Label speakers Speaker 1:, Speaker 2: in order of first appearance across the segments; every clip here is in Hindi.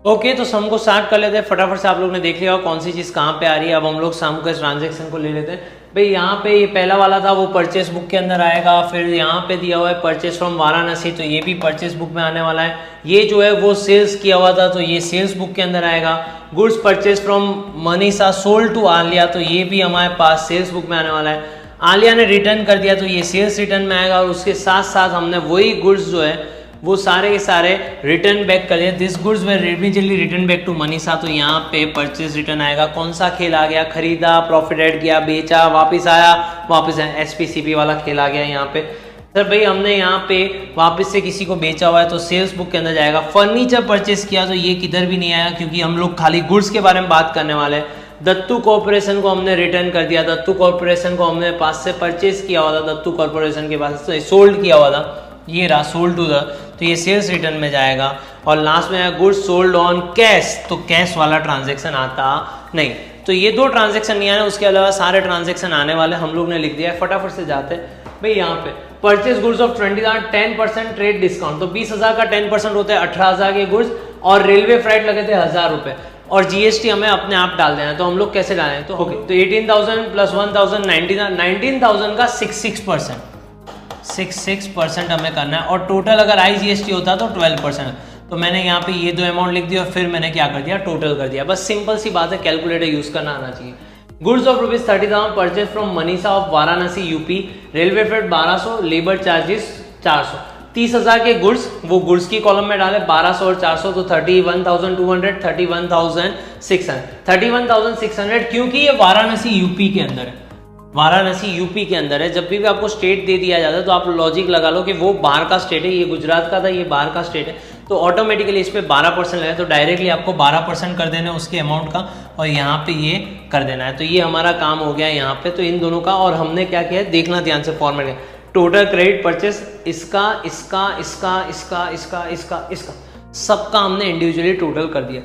Speaker 1: ओके तो सम को स्टार्ट कर लेते हैं फटाफट से। आप लोग ने देख लिया कौन सी चीज़ कहाँ पे आ रही है। अब हम लोग सम के ट्रांजेक्शन को ले लेते हैं। भाई यहाँ पे ये पहला वाला था वो परचेस बुक के अंदर आएगा। फिर यहाँ पे दिया हुआ है परचेस फ्रॉम वाराणसी, तो ये भी परचेस बुक में आने वाला है। ये जो है वो सेल्स किया हुआ था तो ये सेल्स बुक के अंदर आएगा। Goods purchase from Manisha sold to Alia, तो ये भी हमारे पास सेल्स बुक में आने वाला है। आलिया ने रिटर्न कर दिया तो ये सेल्स रिटर्न में आएगा। और उसके साथ साथ हमने वही गुड्स जो है वो सारे के सारे रिटर्न बैक कर दिया। This goods were immediately return back to Manisha, तो यहाँ पे परचेज रिटर्न आएगा। कौन सा खेल आ गया? खरीदा, प्रॉफिट ऐड किया, बेचा, वापस आया, वापस आया। एसपीसीपी वाला खेल आ गया यहाँ पे। सर भाई हमने यहाँ पे वापस से किसी को बेचा हुआ है तो सेल्स बुक के अंदर जाएगा। फर्नीचर परचेज किया तो ये किधर भी नहीं आया क्योंकि हम लोग खाली गुड्स के बारे में बात करने वाले हैं। दत्तू कॉर्पोरेशन को हमने रिटर्न कर दिया। दत्तू कॉर्पोरेशन को हमने पास से परचेज किया हुआ था, दत्तू कॉर्पोरेशन के पास से सोल्ड किया हुआ था, ये रहा सोल्ड टू द, तो ये सेल्स रिटर्न में जाएगा। और लास्ट में है गुड्स सोल्ड ऑन कैश, तो कैश वाला ट्रांजैक्शन आता नहीं। तो ये दो ट्रांजैक्शन नहीं आने, उसके अलावा सारे ट्रांजैक्शन आने वाले हम लोग ने लिख दिया है। फटाफट से जाते हैं भाई यहाँ पे purchase goods of 20,000 10% trade discount, तो 20,000 का 10% होता है 18,000 के गुड्स। और रेलवे फ्राइट लगे थे 1,000 रुपए और जीएसटी हमें अपने आप डाल देना है। तो हम लोग कैसे डालें? तो ओके तो 18,000 प्लस 1,000 19,000 का 66% हमें करना है। और टोटल अगर आईजीएसटी होता तो 12%। तो मैंने यहाँ पे ये दो अमाउंट लिख दिया और फिर मैंने क्या कर दिया? टोटल कर दिया। बस सिंपल सी बात है, कैलकुलेटर यूज करना आना चाहिए। Goods of ₹30,000 purchase from Manisha of Varanasi UP, railway fair 1200, labour charges 400। 30,000 के गुड्स, वो गुड्स की कॉलम में डाले 1200 और 400, तो 31,200 31,600 31,600 क्योंकि ये वाराणसी यूपी के अंदर है। वाराणसी यूपी के अंदर है। जब भी आपको स्टेट दे दिया जाता है तो आप लॉजिक लगा लो कि वो बाहर का स्टेट है, ये गुजरात का था, ये बाहर का स्टेट है, तो ऑटोमेटिकली इस पे 12% लगे, तो डायरेक्टली आपको 12% कर देना है उसके अमाउंट का और यहाँ पे ये कर देना है। तो ये हमारा काम हो गया यहाँ पे, तो इन दोनों का। और हमने क्या किया है देखना ध्यान से, फॉर्मेट टोटल क्रेडिट परचेस इसका इसका इसका इसका इसका इसका इसका सबका हमने इंडिविजुअली टोटल कर दिया।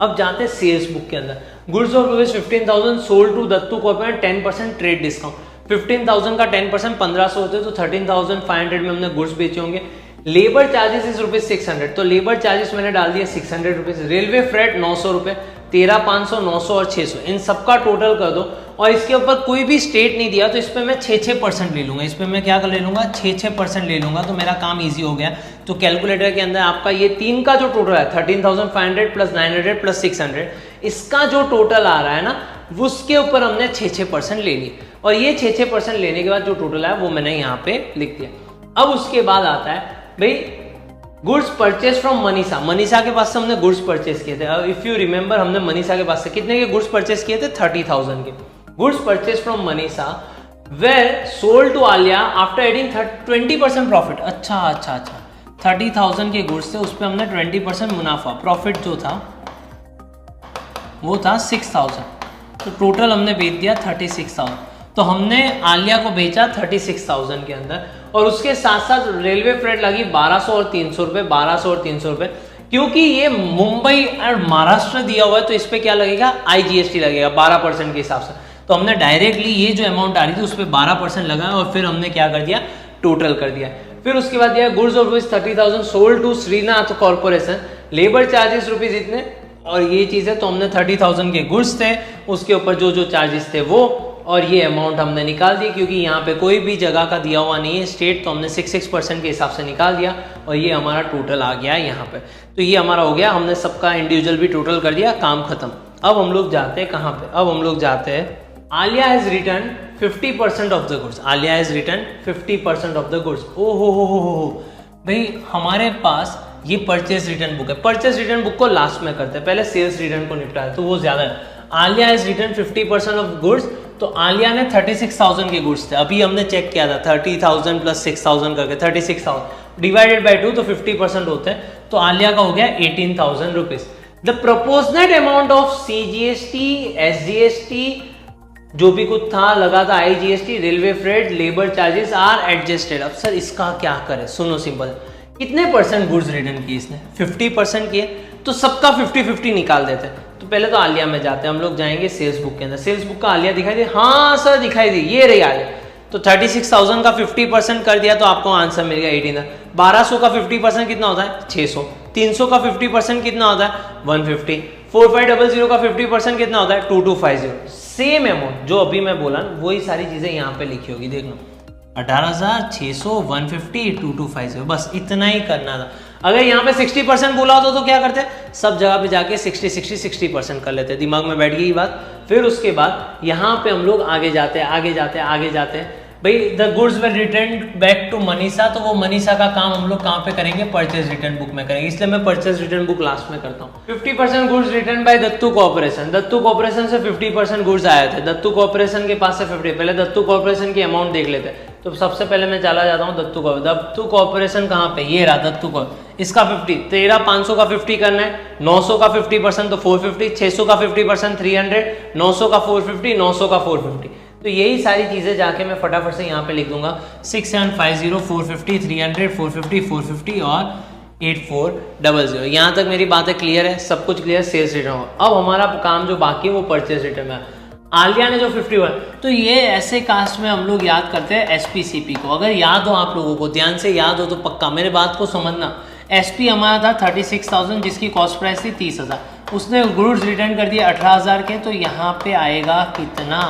Speaker 1: अब जाते हैं सेल्स बुक के अंदर। Goods of ₹15,000 sold to Dattu corporation 10% trade discount. 15,000 का 10% 1,500 होते, तो 13,500 में हमने गुड्स बेचे होंगे। लेबर चार्जेस इज ₹600, तो लेबर चार्जेस मैंने डाल दिया ₹600। रेलवे फ्रेट 900 रुपए, 13,500 900 और 600, इन सबका टोटल कर दो। और इसके ऊपर कोई भी स्टेट नहीं दिया तो इस पर मैं 6% ले लूंगा। इस पर मैं क्या कर ले लूंगा? 6% ले लूंगा, तो मेरा काम इजी हो गया। तो कैलकुलेटर के अंदर आपका ये तीन का जो टोटल है 13,500 प्लस 900 प्लस 600, इसका जो टोटल आ रहा है ना, उसके ऊपर हमने 6% ले लिए। और ये 6% लेने के बाद जो टोटल है वो मैंने यहाँ पे लिख दिया। अब उसके बाद आता है भाई goods purchase from Manisha. Manisha के पास से हमने गुड्स परचेज किए थे। इफ यू रिमेंबर हमने मनीषा के पास से कितने के गुड्स परचेज किए थे? 30,000 के goods purchase from Manisha were sold to Alia after adding 20% profit. अच्छा 30,000 के गुड्स थे, उस पर हमने 20% मुनाफा, प्रॉफिट जो था वो था 6,000, तो टोटल हमने बेच दिया 36,000। तो हमने आलिया को बेचा 36,000 के अंदर। और उसके साथ साथ रेलवे फ्रेट लगी 1200 और 300 रुपए, 1200 और 300 रुपए। क्योंकि ये मुंबई और महाराष्ट्र दिया हुआ है तो इस पे क्या लगेगा? आईजीएसटी लगेगा 12% के हिसाब से। तो हमने डायरेक्टली ये जो अमाउंट आ रही थी उस पर 12% लगाया और फिर हमने क्या कर दिया? टोटल कर दिया। फिर उसके बाद दिया goods of ₹30,000 sold to Shrinath corporation, labour charges rupees इतने, और ये चीजें तो हमने 30,000 के गुड्स थे, उसके ऊपर जो जो चार्जेस थे वो, और ये अमाउंट हमने निकाल दी। क्योंकि यहाँ पे कोई भी जगह का दिया हुआ नहीं है स्टेट, तो हमने 6% के हिसाब से निकाल दिया और ये हमारा टोटल आ गया यहाँ पे। तो ये हमारा हो गया, हमने सबका इंडिविजुअल भी टोटल कर दिया, काम खत्म। अब हम लोग जाते हैं कहाँ पे? अब हम लोग जाते हैं Alia has return 50% of the goods. Alia has return 50% of the goods. ओ हो भाई हमारे पास ये परचेज रिटर्न बुक है। परचेज रिटर्न बुक को लास्ट में करते हैं, पहले सेल्स रिटर्न को निपटाए, तो वो ज्यादा है। Alia has return 50% of goods, तो आलिया ने 36,000 के गुड्स थे। अभी हमने चेक किया था 30,000 प्लस 6,000 करके 36,000 डिवाइडेड बाय 2 तो 50% होते हैं। तो आलिया का हो गया 18,000 rupees. The proportionate amount of CGST, SGST, जो भी कुछ था लगा था, IGST, railway freight, labour charges are adjusted. अब सर इसका क्या करें? सुनो सिंपल, कितने परसेंट गुड्स रिटर्न किए इसने? 50% किए, तो सबका 50-50 निकाल देते हैं। तो पहले तो आलिया में जाते हैं, हम लोग जाएंगे सेल्स बुक के अंदर। सेल्स बुक का आलिया दिखाई दे? हाँ सर दिखाई दी, ये रही आलिया। तो 36,000 का 50% कर दिया तो आपको आंसर मिल गया 18,000। 1200 का 50% कितना होता है? 600। 300 का 50% कितना होता है 150, 4500 का 50% कितना होता है 2250। सेम अमाउंट जो अभी मैं बोला वही सारी चीजें यहाँ पे लिखी होगी, देख लो 18,600 150 2250, बस इतना ही करना था। अगर यहाँ पे 60% बोला होता तो क्या करते, सब जगह पे जाके 60% कर लेते, दिमाग में बैठ गई बात। फिर उसके बाद यहाँ पे हम लोग आगे जाते हैं भाई, the goods were return back to Manisha, तो वो मनीषा का काम हम लोग कहाँ पे करेंगे, परचेज रिटर्न बुक में करेंगे, इसलिए मैं परचेज रिटर्न बुक लास्ट में करता हूँ। 50% goods return by Dattu corporation, Dattu corporation से 50% गुड्स आए थे, दत्तू कॉर्पोरेशन के पास से 50, पहले दत्तू कॉर्पोरेशन की अमाउंट देख लेते हैं। तो सबसे पहले मैं चला जाता हूँ दत्तू कॉर्पोरेशन कहाँ पे, ये रहा दत्तू कॉर्पोरेशन, इसका 50, 13,500 का 50 करना है, 900 का 50% तो 450, 600 का 50% 300, 900 का 450, 900 का 450। तो यही सारी चीजें जाके मैं फटाफट से यहाँ पे लिख दूंगा, 6750 450 300 450 450 और 8400। यहाँ तक मेरी बातें क्लियर है, सब कुछ क्लियर, सेल्स रिटर्न। अब हमारा काम जो बाकी है वो परचेज रिटर्न में। आलिया ने जो 51, तो ये ऐसे कास्ट में हम लोग याद करते हैं SPCP को। अगर याद हो आप लोगों को, ध्यान से याद हो तो पक्का मेरे बात को समझना। SP हमारा था 36,000 जिसकी कॉस्ट प्राइस थी 30,000, उसने गुड्स रिटर्न कर दिए 18,000 के, तो यहाँ पे आएगा कितना।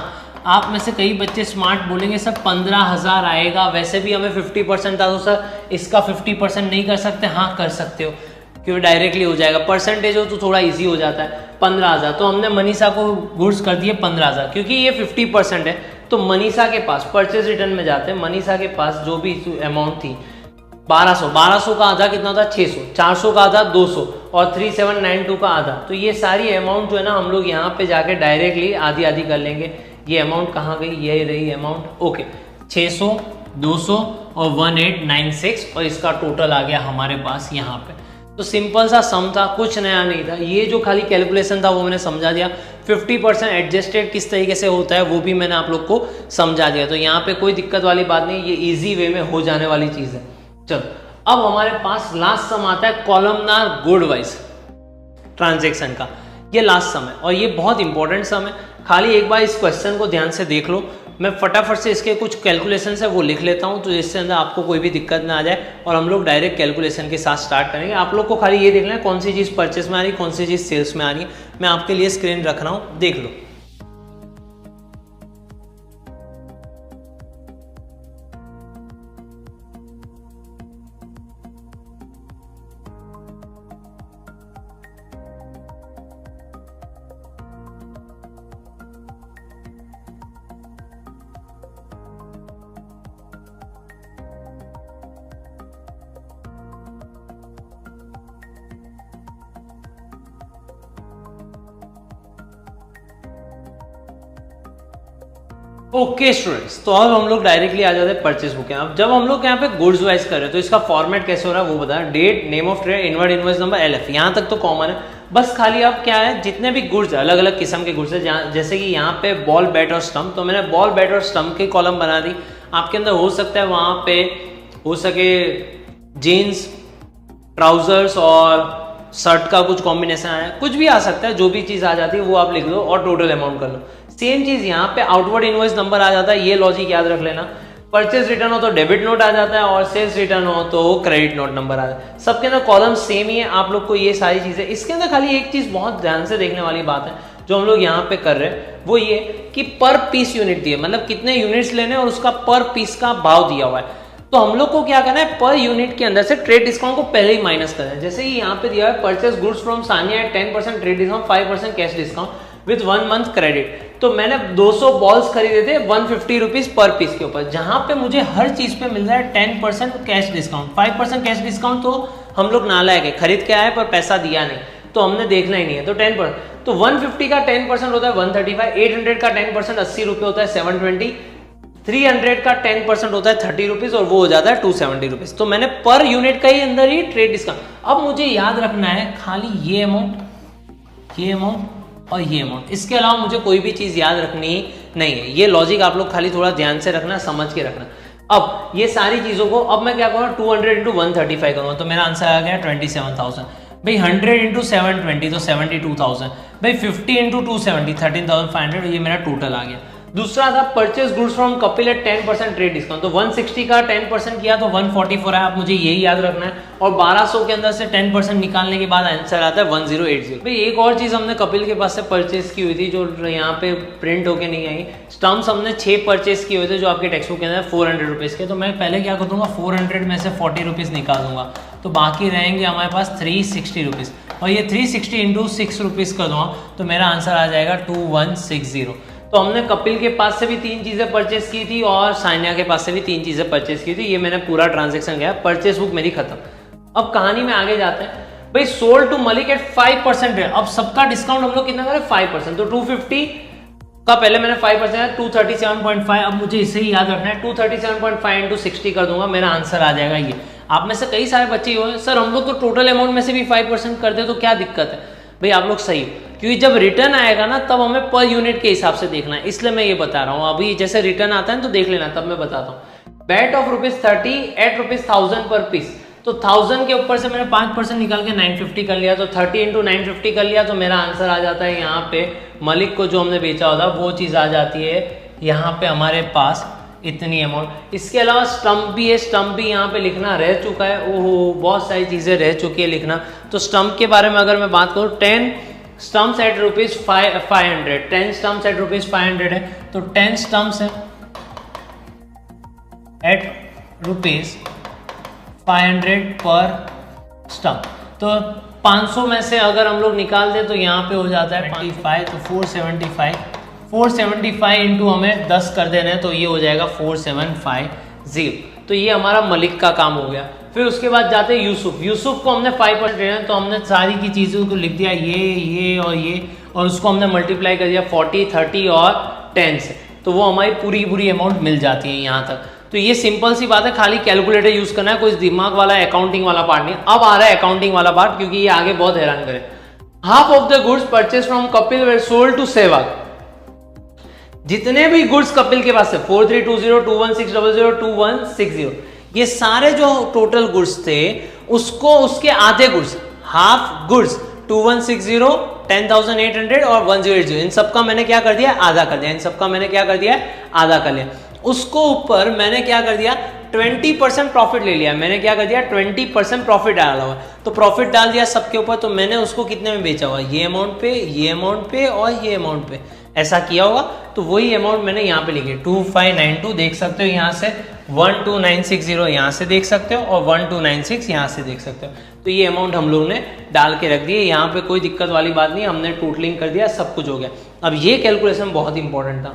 Speaker 1: आप में से कई बच्चे स्मार्ट बोलेंगे सर 15,000 आएगा, वैसे भी हमें 50% था तो सर इसका 50% नहीं कर सकते, हाँ कर सकते हो क्योंकि डायरेक्टली हो जाएगा, परसेंटेज हो तो थोड़ा इजी हो जाता है। 15,000 तो हमने मनीषा को गुड्स कर दिए 15,000, क्योंकि ये 50% है तो मनीषा के पास परचेज रिटर्न में जाते हैं, मनीषा के पास जो भी अमाउंट थी 1200 का आधा कितना था 600, 400 का आधा 200 और 3792 का आधा, तो ये सारी अमाउंट जो है ना हम लोग यहाँ पे जाके डायरेक्टली आधी आधी कर लेंगे। ये अमाउंट कहाँ गई, ये रही अमाउंट, ओके 600 200 और 1896 और इसका टोटल आ गया हमारे पास यहाँ पे। तो सिंपल सा सम था, कुछ नया नहीं था, ये जो खाली कैलकुलेशन था वो मैंने समझा दिया। 50% एडजस्टेड किस तरीके से होता है वो भी मैंने आप लोग को समझा दिया, तो यहाँ पे कोई दिक्कत वाली बात नहीं, ये इजी वे में हो जाने वाली चीज़ है। चलो अब हमारे पास लास्ट सम आता है कॉलमनार गुड वाइज ट्रांजेक्शन का, ये लास्ट सम है और ये बहुत इंपॉर्टेंट सम है। खाली एक बार इस क्वेश्चन को ध्यान से देख लो, मैं फटाफट से इसके कुछ कैलकुलेशन है वो लिख लेता हूँ तो जिससे अंदर आपको कोई भी दिक्कत ना आ जाए और हम लोग डायरेक्ट कैलकुलेशन के साथ स्टार्ट करेंगे। आप लोग को खाली ये देखना है कौन सी चीज़ परचेस में आ रही है, कौन सी चीज़ सेल्स में आ रही है। मैं आपके लिए स्क्रीन रख रहा हूँ, देख लो। ओके स्टूडेंट्स, तो अब हम लोग डायरेक्टली आ जाते हैं परचेस बुक। अब जब हम लोग यहाँ पे गुड्स वाइज कर रहे हैं तो इसका फॉर्मेट कैसे हो रहा है वो बता, date, name of trade, inward invoice number, LF, यहाँ तक तो कॉमन है। बस खाली अब क्या है, जितने भी गुड्स अलग अलग किस्म के गुड्स है, जैसे कि यहाँ पे बॉल बैट और स्टम्प, तो मैंने बॉल बैट और स्टम्प की कॉलम बना दी। आपके अंदर हो सकता है वहाँ पे हो सके जीन्स, ट्राउजर्स और शर्ट का कुछ कॉम्बिनेशन आया, कुछ भी आ सकता है, जो भी चीज़ आ जाती है वो आप लिख दो और टोटल अमाउंट कर लो। सेम चीज यहाँ पे आउटवर्ड इनवॉइस नंबर आ जाता है, ये लॉजिक याद रख लेना। परचेज रिटर्न हो तो डेबिट नोट आ जाता है और सेल्स रिटर्न हो तो क्रेडिट नोट नंबर आ जाता है। सबके अंदर कॉलम सेम ही है, आप लोग को ये सारी चीजें, इसके अंदर खाली एक चीज बहुत ध्यान से देखने वाली बात है जो हम लोग यहाँ पे कर रहे हैं वो ये कि पर पीस यूनिट दिए, मतलब कितने यूनिट्स लेने और उसका पर पीस का भाव दिया हुआ है। तो हम लोग को क्या करना है, पर यूनिट के अंदर से ट्रेड डिस्काउंट को पहले ही माइनस करना है। जैसे कि यहाँ पे दिया है purchase goods from Saniya at 10% trade discount, 5% cash discount with 1 month credit. तो मैंने 200 बॉल्स खरीदे थे 150 रुपीज पर पीस के ऊपर, जहां पे मुझे हर चीज पे मिल रहा है 10% कैश डिस्काउंट, 5% कैश डिस्काउंट। तो हम लोग नालायक है, खरीद के आए पर पैसा दिया नहीं, तो हमने देखना ही नहीं है। तो 10%, तो 150 का 10% होता है 135, 800 का 10% 80 रुपये होता है 720, 300 का 10% होता है 30 रुपीज और वो हो जाता है 270 रुपीज। तो मैंने पर यूनिट का ही अंदर ही ट्रेड डिस्काउंट। अब मुझे याद रखना है खाली ये अमाउंट, ये अमाउंट और ये अमाउंट, इसके अलावा मुझे कोई भी चीज याद रखनी नहीं है। ये लॉजिक आप लोग खाली थोड़ा ध्यान से रखना, समझ के रखना। अब ये सारी चीजों को अब मैं क्या करूँगा, 200 इंटू 135 करूँगा, तो मेरा आंसर आ गया 27,000। भाई 100 इंटू 720 तो 72,000। भाई 50 इंटू 270 13,500, ये मेरा टोटल आ गया। दूसरा था purchase goods from Kapil at 10% trade discount, तो 160 का 10% किया तो 144 है, आप मुझे यही याद रखना है। और 1200 के अंदर से 10% निकालने के बाद आंसर आता है 1080। भाई एक और चीज हमने कपिल के पास से परचेज की हुई थी जो यहाँ पे प्रिंट होके नहीं आई, स्टम्प्स हमने 6 परचेज किए हुए थे जो आपके टेक्स्ट बुक के अंदर 400 रुपीज़ के। तो मैं पहले क्या कर दूंगा, 400 में से 40 रुपीज़ निकाल दूंगा, तो बाकी रहेंगे हमारे पास 360 रुपीज़, और ये 360 इंटू 6 रुपीज़ कर दूंगा तो मेरा आंसर आ जाएगा 2160। तो हमने कपिल के पास से भी 3 चीज़ें परचेस की थी और सान्या के पास से भी 3 चीज़ें परचेस की थी। ये मैंने पूरा ट्रांजेक्शन किया, परचेस बुक मेरी खत्म। अब कहानी में आगे जाते हैं। भाई सोल्ड टू मलिक एट 5% है, अब सबका डिस्काउंट हम लोग कितना करें 5%, तो 250 का पहले मैंने 5% है 237.5। अब मुझे इसे ही याद रखना है, 237.5 इंटू 60 कर दूंगा, मेरा आंसर आ जाएगा ये। आप में से कई सारे बच्चे हो सर हम लोग तो टोटल अमाउंट में से भी 5% करते तो क्या दिक्कत है। भाई आप लोग सही हो, क्योंकि जब रिटर्न आएगा ना तब हमें पर यूनिट के हिसाब से देखना है, इसलिए मैं ये बता रहा हूँ। अभी जैसे रिटर्न आता है तो देख लेना, तब मैं बताता हूँ। बेट ऑफ ₹30 एट ₹1000 पर पीस, तो 1000 के ऊपर से मैंने 5% निकाल के 950 कर लिया, तो 30 इंटू 950 कर लिया, तो मेरा आंसर आ जाता है यहाँ पे मलिक को जो हमने बेचा होता वो चीज़ आ जाती है यहाँ पे हमारे पास इतनी अमाउंट। इसके अलावा स्टम्प भी है, स्टम्प भी यहाँ पे लिखना रह चुका है, ओहो बहुत सारी चीज़ें रह चुकी है लिखना। तो स्टम्प के बारे में अगर मैं बात करूँ, 10 स्टम्प्स एट ₹500, 10 स्टम्प्स एट ₹500 है, तो 10 स्टम्प्स है एट ₹500 पर स्टम्प, तो 500 में से अगर हम लोग निकाल दें तो यहाँ पे हो जाता है 25, तो 475 इंटू हमें 10 कर देना है, तो ये हो जाएगा 4750। तो ये हमारा मलिक का काम हो गया। फिर उसके बाद जाते हैं यूसुफ को हमने 5% देना है, तो हमने सारी की चीज़ों को लिख दिया ये और उसको हमने मल्टीप्लाई कर दिया 40, 30 और 10 से, तो वो हमारी पूरी अमाउंट मिल जाती है यहाँ तक। तो ये सिंपल सी बात है, खाली कैलकुलेटर यूज करना है, कोई दिमाग वाला अकाउंटिंग वाला पार्ट नहीं। अब आ रहा है अकाउंटिंग वाला पार्ट, क्योंकि ये आगे बहुत हैरान करे। Half of the goods purchase from Kapil were sold to Sehwag. जितने भी गुड्स कपिल के पास है 4320, 21600, 2160, ये सारे जो टोटल गुड्स थे उसको उसके आधे गुड्स, हाफ गुड्स 2160, 10,800 और 1080, इन सबका मैंने क्या कर दिया आधा कर दिया, इन सबका मैंने क्या कर दिया आधा कर लिया। उसको ऊपर मैंने क्या कर दिया 20% प्रॉफिट ले लिया, मैंने क्या कर दिया 20% प्रॉफिट डाला हुआ, तो प्रॉफिट डाल दिया सबके ऊपर। तो मैंने उसको कितने में बेचा हुआ, ये अमाउंट पे, ये अमाउंट पे और ये अमाउंट पे, ऐसा किया होगा। तो वही अमाउंट मैंने यहाँ पे लिखी 2592 देख सकते हो, यहाँ से 12960 यहाँ से देख सकते हो और 1296 यहाँ से देख सकते हो। तो ये अमाउंट हम लोग ने डाल के रख दिए, यहाँ पे कोई दिक्कत वाली बात नहीं, हमने टोटलिंग कर दिया, सब कुछ हो गया। अब ये कैलकुलेशन बहुत इंपॉर्टेंट था।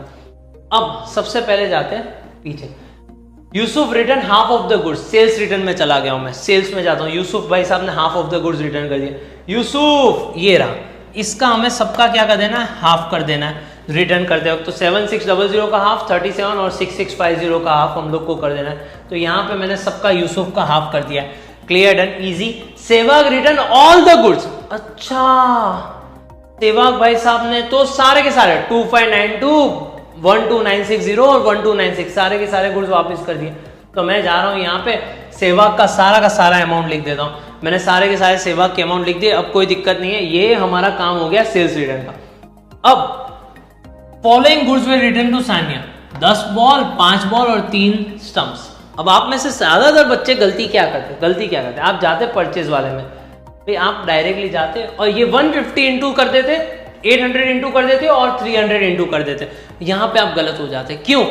Speaker 1: अब सबसे पहले जाते हैं पीछे, Yusuf return half of the goods, sales return में चला गया हूं मैं, सेल्स में जाता हूं। यूसुफ भाई साहब ने half of the goods return कर दिया, यूसुफ ये रहा, इसका हमें सबका क्या कर देना है हाफ कर देना है रिटर्न करते वक्त। तो 7600 का हाफ, 37 और 6650 का हाफ हम लोग को कर देना है। तो यहाँ पे मैंने सबका यूसुफ का हाफ कर दिया, clear done easy. Sehwag return all the goods, अच्छा सहवाग भाई साहब ने तो सारे के सारे 2592, 12960 और 1296 सारे के सारे गुड्स वापस कर दिए। तो मैं जा रहा हूं यहाँ पे सहवाग का सारा अमाउंट लिख देता हूं, मैंने सारे के सारे सहवाग के अमाउंट लिख दिए। अब कोई दिक्कत नहीं है, ये हमारा काम हो गया सेल्स रिटर्न का। अब following goods were return to Sanya, 10 ball, 5 ball और 3 स्टम्प्स। अब आप में से ज्यादातर बच्चे गलती क्या करते आप जाते परचेज वाले में, भाई आप डायरेक्टली जाते और ये 150 इंटू कर देते, 800 इंटू कर देते और 300 इंटू कर देते। यहाँ पे आप गलत हो जाते, क्यों?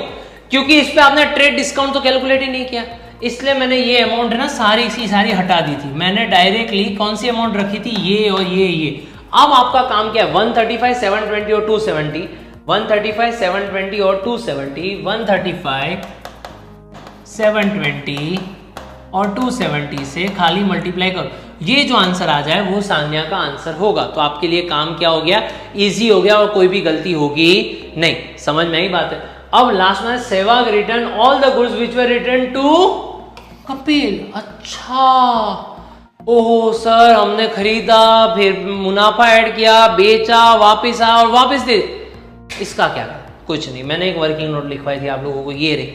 Speaker 1: क्योंकि इस पे आपने ट्रेड डिस्काउंट तो कैलकुलेट ही नहीं किया, इसलिए मैंने ये अमाउंट है ना सारी की सारी हटा दी थी। मैंने डायरेक्टली कौन सी अमाउंट रखी थी, ये और ये। अब आपका काम क्या है, 135, 720 और 270, 135, 720 और 270, 135, 720 और 270 से खाली मल्टीप्लाई करो, ये जो आंसर आ जाए वो सान्या का आंसर होगा। तो आपके लिए काम क्या हो गया, इजी हो गया और कोई भी गलती होगी नहीं। समझ में आई बात है। अब लास्ट में Sehwag return all the goods which were return to Kapil. अच्छा ओहो सर, हमने खरीदा, फिर मुनाफा ऐड किया, बेचा, वापिस आया और वापिस दे, इसका क्या? कुछ नहीं, मैंने एक वर्किंग नोट लिखवाई थी आप लोगों को, ये रही।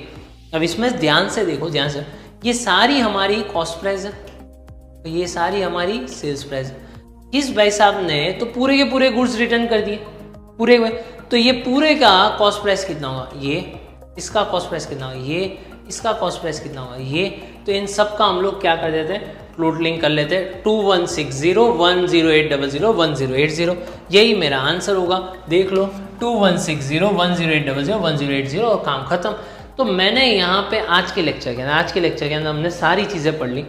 Speaker 1: अब इसमें ध्यान से देखो, ध्यान से, ये सारी हमारी कॉस्ट प्राइस है, तो ये सारी हमारी सेल्स प्राइस है। इस भाई साहब ने तो पूरे के पूरे गुड्स रिटर्न कर दिए, पूरे हुए। तो ये पूरे का कॉस्ट प्राइस कितना होगा, ये इसका कॉस्ट प्राइस कितना होगा, ये इसका कॉस्ट प्राइस कितना होगा, ये। तो इन सब का हम लोग क्या कर देते हैं, टोटलिंग कर लेते हैं, 21601080001080, यही मेरा आंसर होगा। देख लो 216010801080 और काम खत्म। तो मैंने यहाँ पे आज के लेक्चर के अंदर हमने सारी चीज़ें पढ़ ली।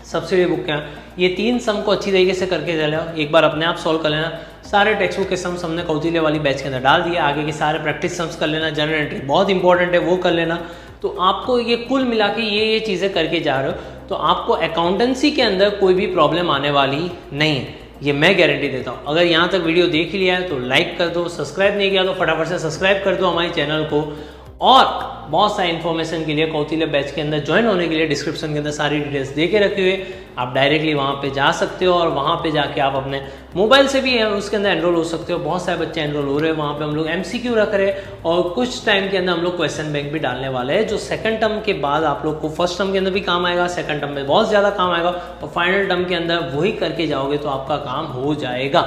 Speaker 1: सब्सिडी बुक क्या, ये 3 सम को अच्छी तरीके से करके चले आओ, एक बार अपने आप सॉल्व कर लेना। सारे टेक्स्ट बुक के सम्स हमने कौटिल्य वाली बैच के अंदर डाल दिया, आगे के सारे प्रैक्टिस सम्स कर लेना। जनरल एंट्री बहुत इंपॉर्टेंट है, वो कर लेना। तो आपको ये कुल मिला के ये चीज़ें करके जा रहे हो तो आपको अकाउंटेंसी के अंदर कोई भी प्रॉब्लम आने वाली नहीं है, ये मैं गारंटी देता हूँ। अगर यहाँ तक वीडियो देख लिया है तो लाइक कर दो, सब्सक्राइब नहीं किया तो फटाफट से सब्सक्राइब कर दो हमारे चैनल को। और बहुत सारी इन्फॉर्मेशन के लिए कौटिल्य बैच के अंदर ज्वाइन होने के लिए डिस्क्रिप्शन के अंदर सारी डिटेल्स दे के रखे हुए, आप डायरेक्टली वहाँ पे जा सकते हो और वहाँ पे जाके आप अपने मोबाइल से भी उसके अंदर एनरोल हो सकते हो। बहुत सारे बच्चे एनरोल हो रहे हैं वहाँ पे, हम लोग MCQ रख रहे हैं और कुछ टाइम के अंदर हम लोग क्वेश्चन बैंक भी डालने वाले हैं, जो सेकंड टर्म के बाद आप लोग को फर्स्ट टर्म के अंदर भी काम आएगा, सेकंड टर्म में बहुत ज़्यादा काम आएगा और फाइनल टर्म के अंदर वही करके जाओगे तो आपका काम हो जाएगा।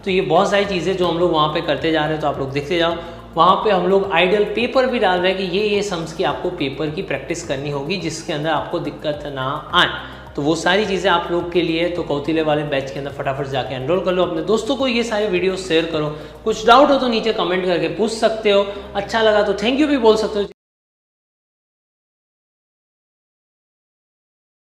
Speaker 1: तो ये बहुत सारी चीज़ें जो हम लोग वहाँ पे करते जा रहे हैं, तो आप लोग देखते जाओ। वहाँ पे हम लोग आइडियल पेपर भी डाल रहे हैं कि ये सम्स की आपको पेपर की प्रैक्टिस करनी होगी जिसके अंदर आपको दिक्कत ना आए। तो वो सारी चीज़ें आप लोग के लिए, तो कौटिल्य वाले बैच के अंदर फटाफट जाके एनरोल कर लो। अपने दोस्तों को ये सारे वीडियो शेयर करो। कुछ डाउट हो तो नीचे कमेंट करके पूछ सकते हो। अच्छा लगा तो थैंक यू भी बोल सकते हो।